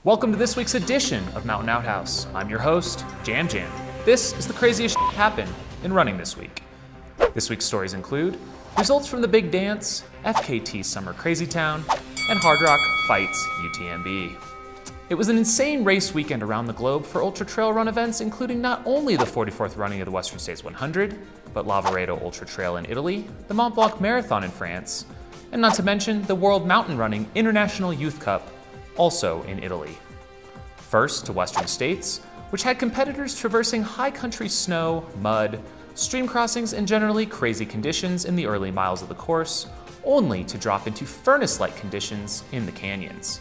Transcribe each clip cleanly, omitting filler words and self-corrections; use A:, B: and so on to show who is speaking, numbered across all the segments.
A: Welcome to this week's edition of Mountain Outhouse. I'm your host, Jam Jam. This is the craziest shit happened in running this week. This week's stories include results from the big dance, FKT Summer Crazy Town, and Hardrock fights UTMB. It was an insane race weekend around the globe for ultra trail run events, including not only the 44th running of the Western States 100, but Lavaredo Ultra Trail in Italy, the Mont Blanc Marathon in France, and not to mention the World Mountain Running International Youth Cup, also in Italy. First to Western States, which had competitors traversing high country snow, mud, stream crossings, and generally crazy conditions in the early miles of the course, only to drop into furnace-like conditions in the canyons.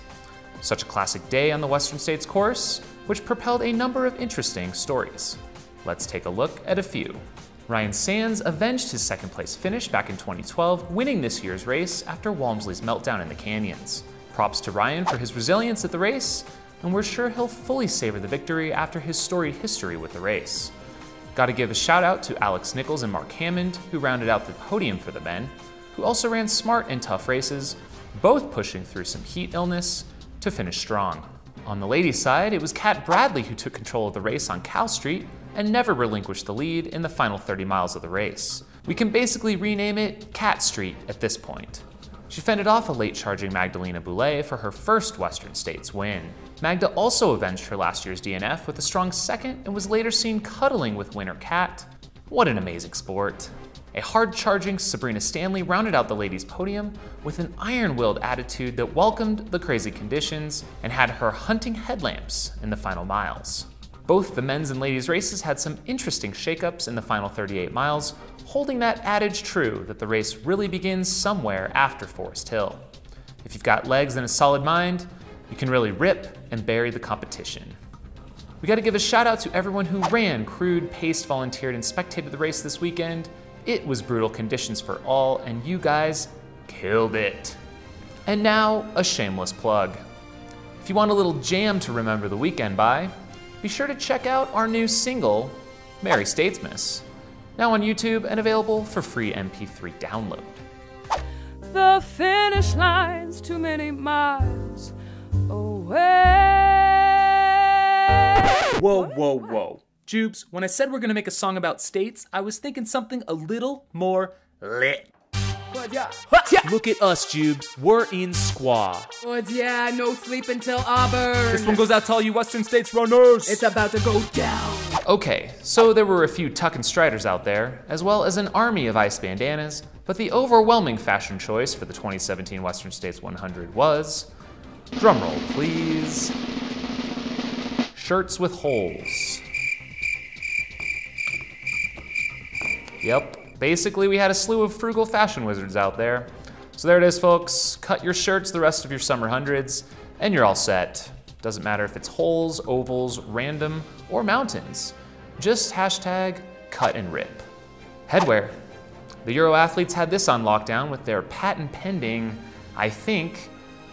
A: Such a classic day on the Western States course, which propelled a number of interesting stories. Let's take a look at a few. Ryan Sands avenged his second place finish back in 2012, winning this year's race after Walmsley's meltdown in the canyons. Props to Ryan for his resilience at the race, and we're sure he'll fully savor the victory after his storied history with the race. Gotta give a shout out to Alex Nichols and Mark Hammond, who rounded out the podium for the men, who also ran smart and tough races, both pushing through some heat illness to finish strong. On the ladies' side, it was Kat Bradley who took control of the race on Cal Street and never relinquished the lead in the final 30 miles of the race. We can basically rename it Cat Street at this point. She fended off a late-charging Magdalena Boulet for her first Western States win. Magda also avenged her last year's DNF with a strong second and was later seen cuddling with winner Kat. What an amazing sport. A hard-charging Sabrina Stanley rounded out the ladies' podium with an iron-willed attitude that welcomed the crazy conditions and had her hunting headlamps in the final miles. Both the men's and ladies' races had some interesting shakeups in the final 38 miles, holding that adage true that the race really begins somewhere after Forest Hill. If you've got legs and a solid mind, you can really rip and bury the competition. We gotta give a shout out to everyone who ran, crewed, paced, volunteered, and spectated the race this weekend. It was brutal conditions for all, and you guys killed it. And now, a shameless plug. If you want a little jam to remember the weekend by, be sure to check out our new single, Merry Statesmas, now on YouTube and available for free MP3 download.
B: The finish line's too many miles away.
A: Whoa, whoa, whoa. Jubes, when I said we're gonna make a song about states, I was thinking something a little more lit.
B: But yeah.
A: Look at us, Jubes. We're in Squaw.
B: But yeah, no sleep until Auburn.
A: This one goes out to all you Western States runners.
B: It's about to go down.
A: Okay, so there were a few tuck and striders out there, as well as an army of ice bandanas, but the overwhelming fashion choice for the 2017 Western States 100 was, drumroll please, shirts with holes. Yep, basically we had a slew of frugal fashion wizards out there. So there it is, folks. Cut your shirts the rest of your summer hundreds, and you're all set. Doesn't matter if it's holes, ovals, random, or mountains. Just hashtag cut and rip. Headwear. The Euro athletes had this on lockdown with their patent-pending, I think,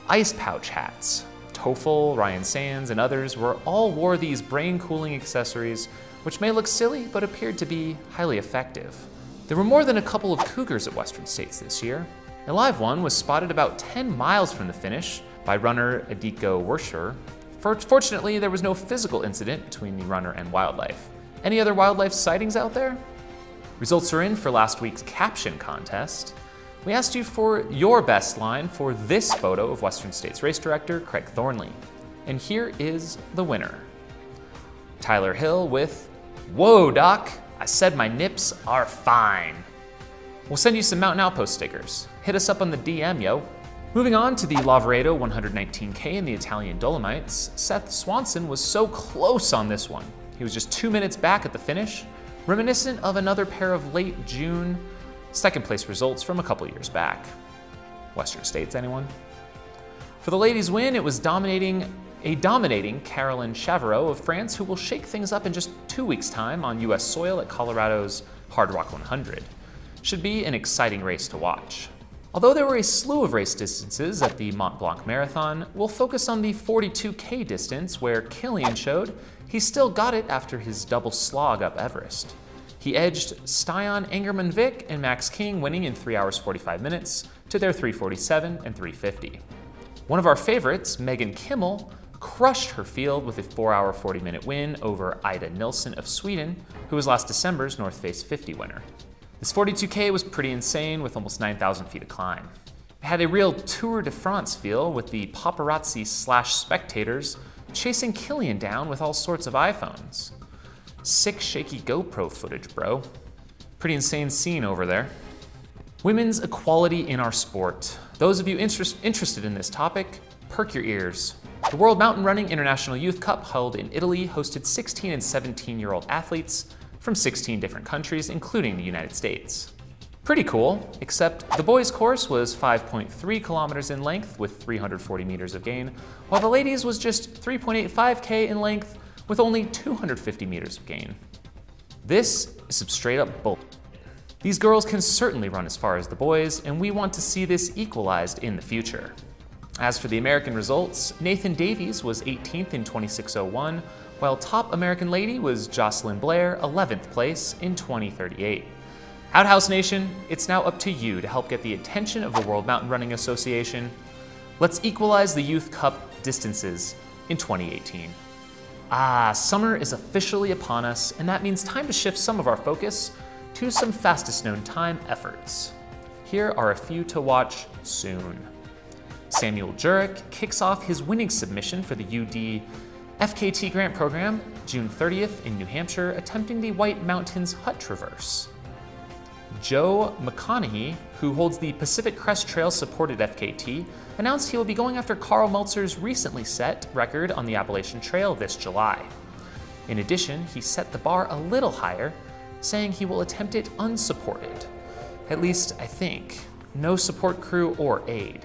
A: ice pouch hats. Toffel, Ryan Sands, and others all wore these brain-cooling accessories, which may look silly, but appeared to be highly effective. There were more than a couple of cougars at Western States this year. A live one was spotted about 10 miles from the finish by runner Adiko Werscher. Fortunately, there was no physical incident between the runner and wildlife. Any other wildlife sightings out there? Results are in for last week's Caption Contest. We asked you for your best line for this photo of Western States race director Craig Thornley. And here is the winner. Tyler Hill with, "Whoa, Doc, I said my nips are fine." We'll send you some Mountain Outpost stickers. Hit us up on the DM, yo. Moving on to the Lavaredo 119K in the Italian Dolomites, Seth Swanson was so close on this one. He was just 2 minutes back at the finish, reminiscent of another pair of late June second place results from a couple years back. Western States, anyone? For the ladies' win, it was a dominating Caroline Chavarot of France, who will shake things up in just 2 weeks' time on US soil at Colorado's Hardrock 100. Should be an exciting race to watch. Although there were a slew of race distances at the Mont Blanc Marathon, we'll focus on the 42K distance where Killian showed he still got it after his double slog up Everest. He edged Stian Engerman-Vick and Max King, winning in 3 hours 45 minutes to their 3:47 and 3:50. One of our favorites, Megan Kimmel, crushed her field with a 4-hour 40-minute win over Ida Nilsson of Sweden, who was last December's North Face 50 winner. This 42K was pretty insane with almost 9,000 feet of climb. It had a real Tour de France feel with the paparazzi/spectators chasing Kilian down with all sorts of iPhones. Sick, shaky GoPro footage, bro. Pretty insane scene over there. Women's equality in our sport. Those of you interested in this topic, perk your ears. The World Mountain Running International Youth Cup held in Italy hosted 16 and 17-year-old athletes from 16 different countries, including the United States. Pretty cool, except the boys' course was 5.3 kilometers in length with 340 meters of gain, while the ladies was just 3.85K in length with only 250 meters of gain. This is some straight up bull. These girls can certainly run as far as the boys, and we want to see this equalized in the future. As for the American results, Nathan Davies was 18th in 26:01, while top American lady was Jocelyn Blair, 11th place in 20:38. Outhouse Nation, it's now up to you to help get the attention of the World Mountain Running Association. Let's equalize the Youth Cup distances in 2018. Summer is officially upon us, and that means time to shift some of our focus to some fastest known time efforts. Here are a few to watch soon. Samuel Jurek kicks off his winning submission for the UD FKT grant program June 30th in New Hampshire, attempting the White Mountains Hut Traverse. Joe McConaughey, who holds the Pacific Crest Trail supported FKT, announced he will be going after Carl Meltzer's recently set record on the Appalachian Trail this July. In addition, he set the bar a little higher, saying he will attempt it unsupported. At least, I think. No support crew or aid.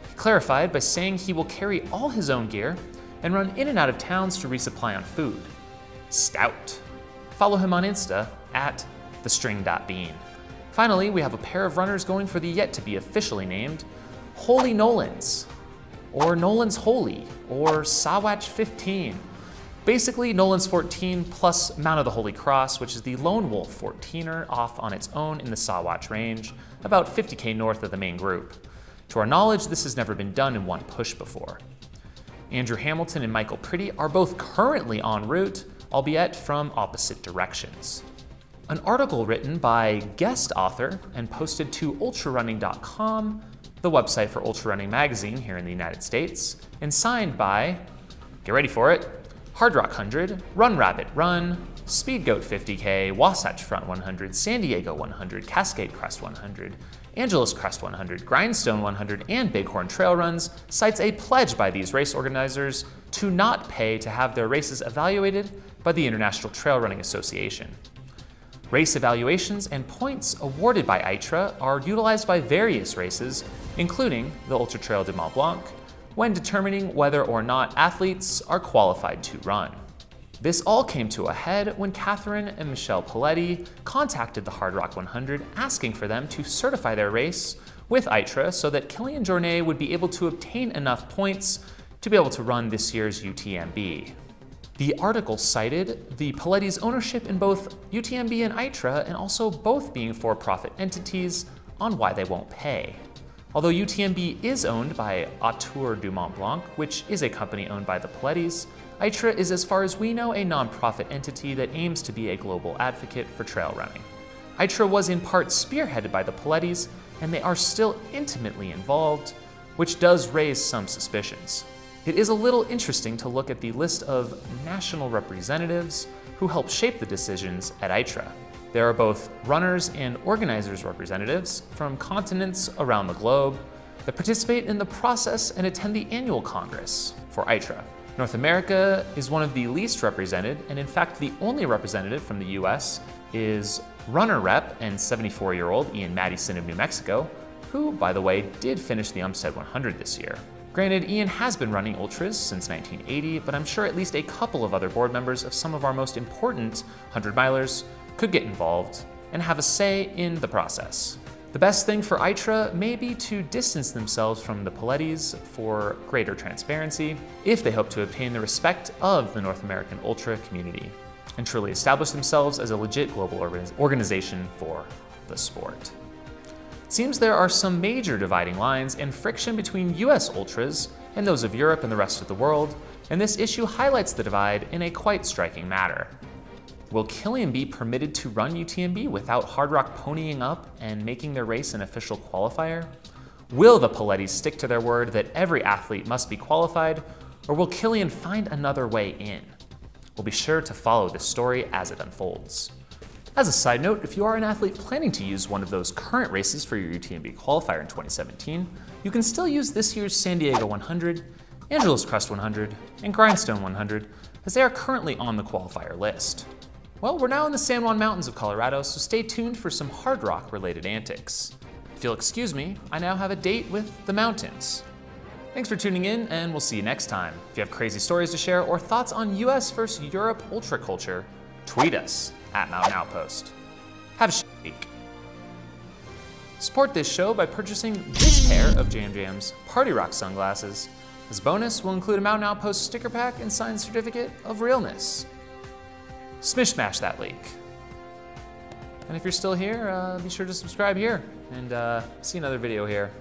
A: He clarified by saying he will carry all his own gear and run in and out of towns to resupply on food. Stout. Follow him on Insta at thestring.bean. Finally, we have a pair of runners going for the yet-to-be officially named Holy Nolans, or Nolan's Holy, or Sawatch 15. Basically, Nolan's 14 plus Mount of the Holy Cross, which is the Lone Wolf 14er off on its own in the Sawatch Range, about 50K north of the main group. To our knowledge, this has never been done in one push before. Andrew Hamilton and Michael Pretty are both currently en route, albeit from opposite directions. An article written by guest author and posted to ultrarunning.com, the website for Ultra Running magazine here in the United States, and signed by, get ready for it, Hardrock 100, Run Rabbit Run, Speed Goat 50K, Wasatch Front 100, San Diego 100, Cascade Crest 100, Angeles Crest 100, Grindstone 100, and Bighorn Trail Runs, cites a pledge by these race organizers to not pay to have their races evaluated by the International Trail Running Association. Race evaluations and points awarded by ITRA are utilized by various races, including the Ultra Trail de Mont Blanc, when determining whether or not athletes are qualified to run. This all came to a head when Catherine and Michelle Paletti contacted the Hardrock 100 asking for them to certify their race with ITRA so that Kilian Jornet would be able to obtain enough points to be able to run this year's UTMB. The article cited the Paletti's ownership in both UTMB and ITRA, and also both being for-profit entities, on why they won't pay. Although UTMB is owned by Autour du Mont Blanc, which is a company owned by the Palettis, ITRA is, as far as we know, a non-profit entity that aims to be a global advocate for trail running. ITRA was in part spearheaded by the Palettis, and they are still intimately involved, which does raise some suspicions. It is a little interesting to look at the list of national representatives who help shape the decisions at ITRA. There are both runners and organizers representatives from continents around the globe that participate in the process and attend the annual Congress for ITRA. North America is one of the least represented, and in fact the only representative from the US is runner rep and 74-year-old Ian Madison of New Mexico, who, by the way, did finish the Umstead 100 this year. Granted, Ian has been running ultras since 1980, but I'm sure at least a couple of other board members of some of our most important 100-milers could get involved and have a say in the process. The best thing for ITRA may be to distance themselves from the Palettis for greater transparency if they hope to obtain the respect of the North American ultra community and truly establish themselves as a legit global organization for the sport. It seems there are some major dividing lines and friction between US ultras and those of Europe and the rest of the world, and this issue highlights the divide in a quite striking manner. Will Killian be permitted to run UTMB without Hardrock ponying up and making their race an official qualifier? Will the Palettis stick to their word that every athlete must be qualified, or will Killian find another way in? We'll be sure to follow this story as it unfolds. As a side note, if you are an athlete planning to use one of those current races for your UTMB qualifier in 2017, you can still use this year's San Diego 100, Angeles Crest 100, and Grindstone 100, as they are currently on the qualifier list. Well, we're now in the San Juan Mountains of Colorado, so stay tuned for some Hardrock related antics. If you'll excuse me, I now have a date with the mountains. Thanks for tuning in, and we'll see you next time. If you have crazy stories to share or thoughts on US versus Europe ultra culture, tweet us at Mountain Outpost. Have a week. Support this show by purchasing this pair of Jam Jam's Party Rock sunglasses. As a bonus, we'll include a Mountain Outpost sticker pack and signed certificate of realness. Smish smash that link. And if you're still here, be sure to subscribe here and see another video here